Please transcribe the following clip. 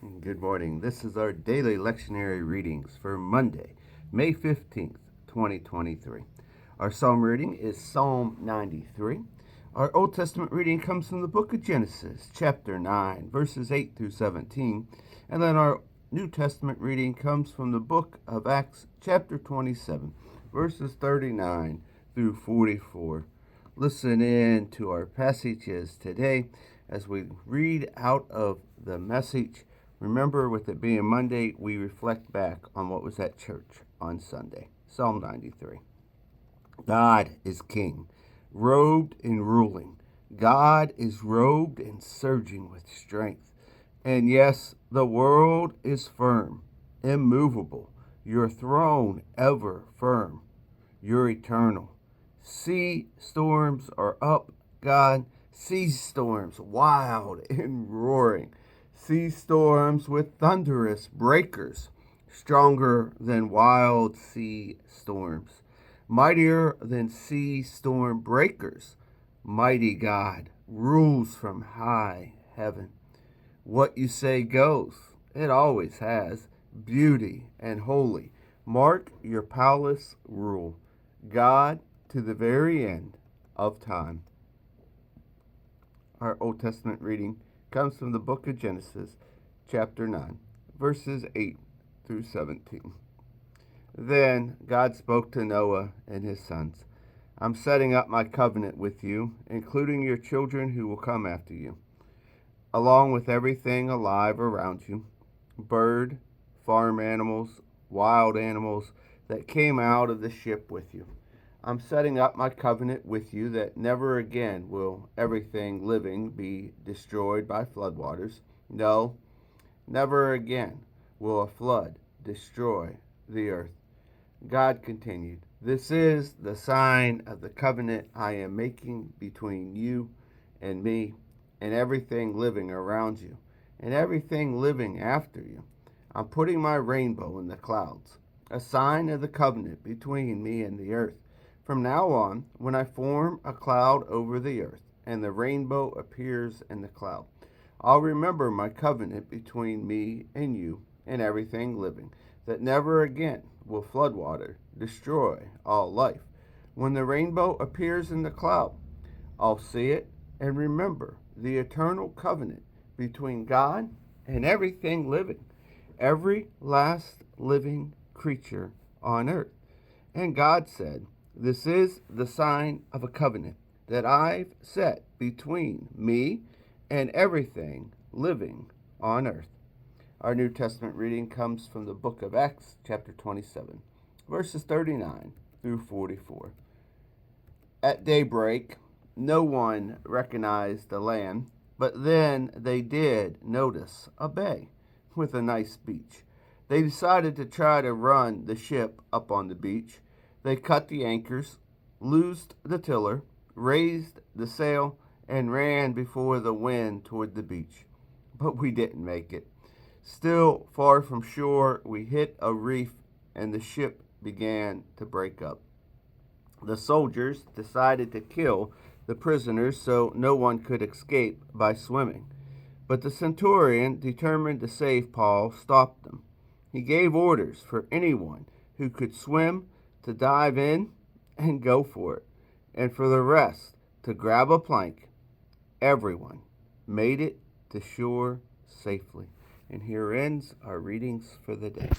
Good morning. This is our daily lectionary readings for Monday, May 15th, 2023. Our psalm reading is Psalm 93. Our Old Testament reading comes from the book of Genesis, chapter 9, verses 8 through 17. And then our New Testament reading comes from the book of Acts, chapter 27, verses 39 through 44. Listen in to our passages today as we read out of the Message. Remember, with it being Monday, we reflect back on what was at church on Sunday. Psalm 93. God is king, robed and ruling. God is robed and surging with strength. And yes, the world is firm, immovable. Your throne ever firm. You're eternal. Sea storms are up, God. Sea storms wild and roaring. Sea storms with thunderous breakers, stronger than wild sea storms, mightier than sea storm breakers. Mighty God rules from high heaven. What you say goes. It always has. Beauty and holy mark your palace rule. God to the very end of time. Our Old Testament reading comes from the book of Genesis, chapter 9, verses 8 through 17. Then God spoke to Noah and his sons. I'm setting up my covenant with you, including your children who will come after you, along with everything alive around you, bird, farm animals, wild animals that came out of the ship with you. I'm setting up my covenant with you that never again will everything living be destroyed by floodwaters. No, never again will a flood destroy the earth. God continued, this is the sign of the covenant I am making between you and me and everything living around you and everything living after you. I'm putting my rainbow in the clouds, a sign of the covenant between me and the earth. From now on, when I form a cloud over the earth and the rainbow appears in the cloud, I'll remember my covenant between me and you and everything living, that never again will floodwater destroy all life. When the rainbow appears in the cloud, I'll see it and remember the eternal covenant between God and everything living, every last living creature on earth. And God said, this is the sign of a covenant that I've set between me and everything living on earth. Our New Testament reading comes from the book of Acts, chapter 27, verses 39 through 44. At daybreak, no one recognized the land, but then they did notice a bay with a nice beach. They decided to try to run the ship up on the beach. They cut the anchors, loosed the tiller, raised the sail, and ran before the wind toward the beach. But we didn't make it. Still far from shore, we hit a reef and the ship began to break up. The soldiers decided to kill the prisoners so no one could escape by swimming. But the centurion, determined to save Paul, stopped them. He gave orders for anyone who could swim to dive in and go for it, and for the rest to grab a plank. Everyone made it to shore safely. And here ends our readings for the day.